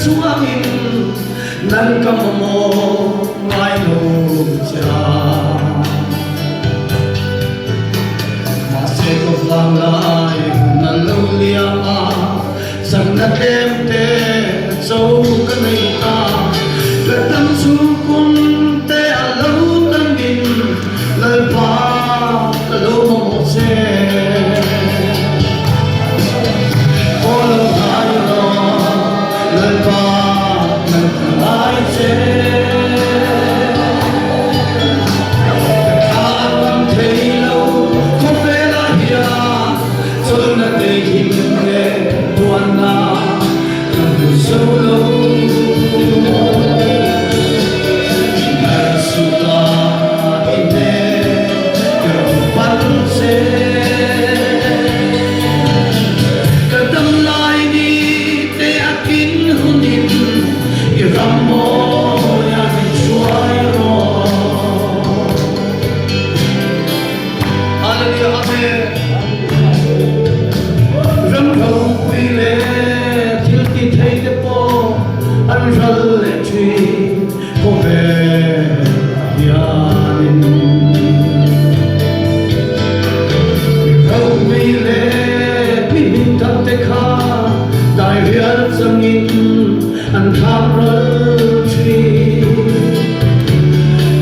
chuangin nan kamamo ngai no cha ma se ko flang lai nan lo lia a sang na tem te châu ka nei ta le tam su kun te a lo tan din le pa ka lo mo se anh tham rơi truy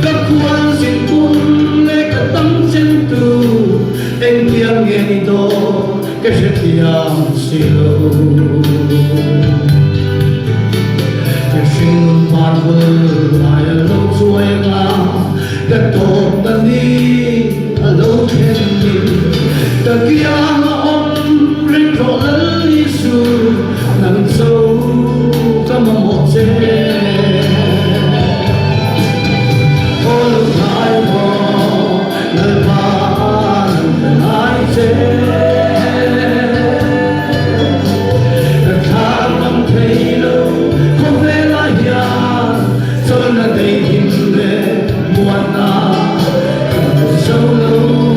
các quan xin quân lấy cả tấm chân tu em tiếng nghe đi đó cái sẽ thiam siêu cái sinh hoạt vơi ai ở lâu xuôi ngang cái tốt ta đi ở lâu thêm đi ta kia mà ông rinh rõ lớn Giêsu nằm sâu trong một giây có lúc hai vò lời ba lần hai giây lần tháng năm thấy lâu không về lại nhà cho nên đây tìm về muôn na một sâu lâu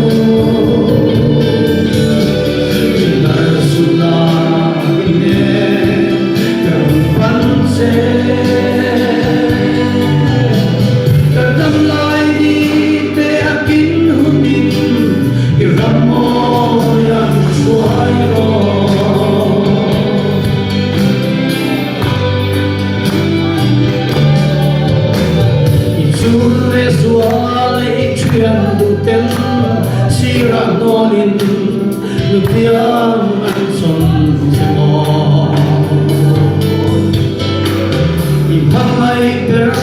nolin lupiang an son semo imang ai per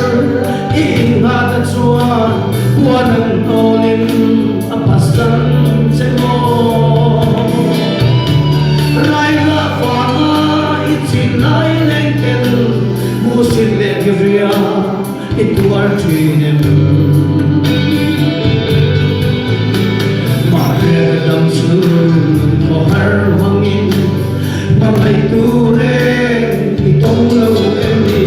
ingat at suan buwan ang nolin apasan semo rai la fana itsin lai lengken musin lekivria ituar trinem dam su ko har wangin mamai tu re itong lo endi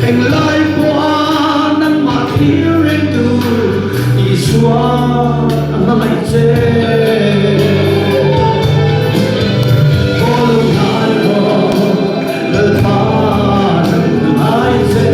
eng lai ko anang ma thir tu iswa mamai che all night the pan ai che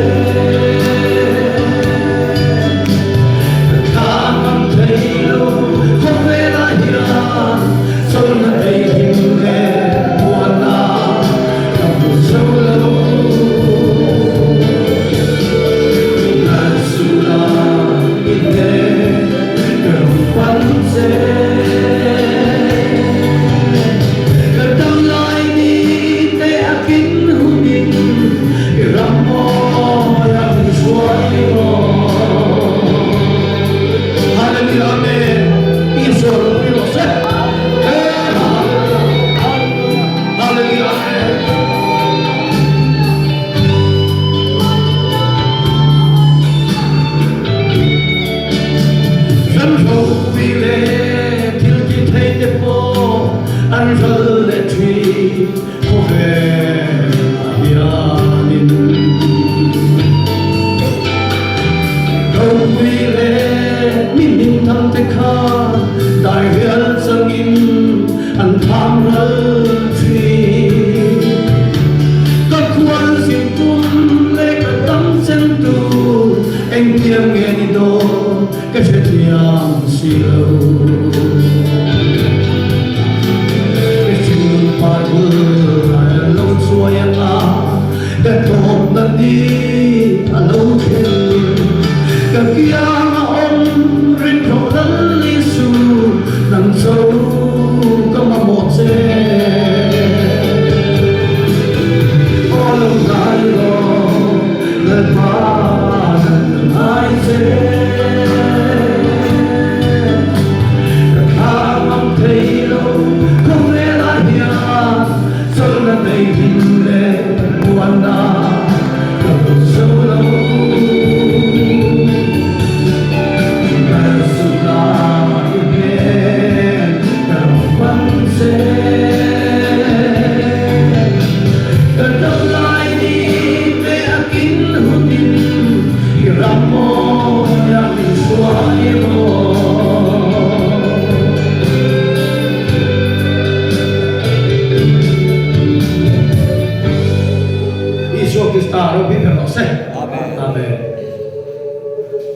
đại việt dâng in ăn tham rơi truy các quan diệt Isu Krista Robi Perose. Amen.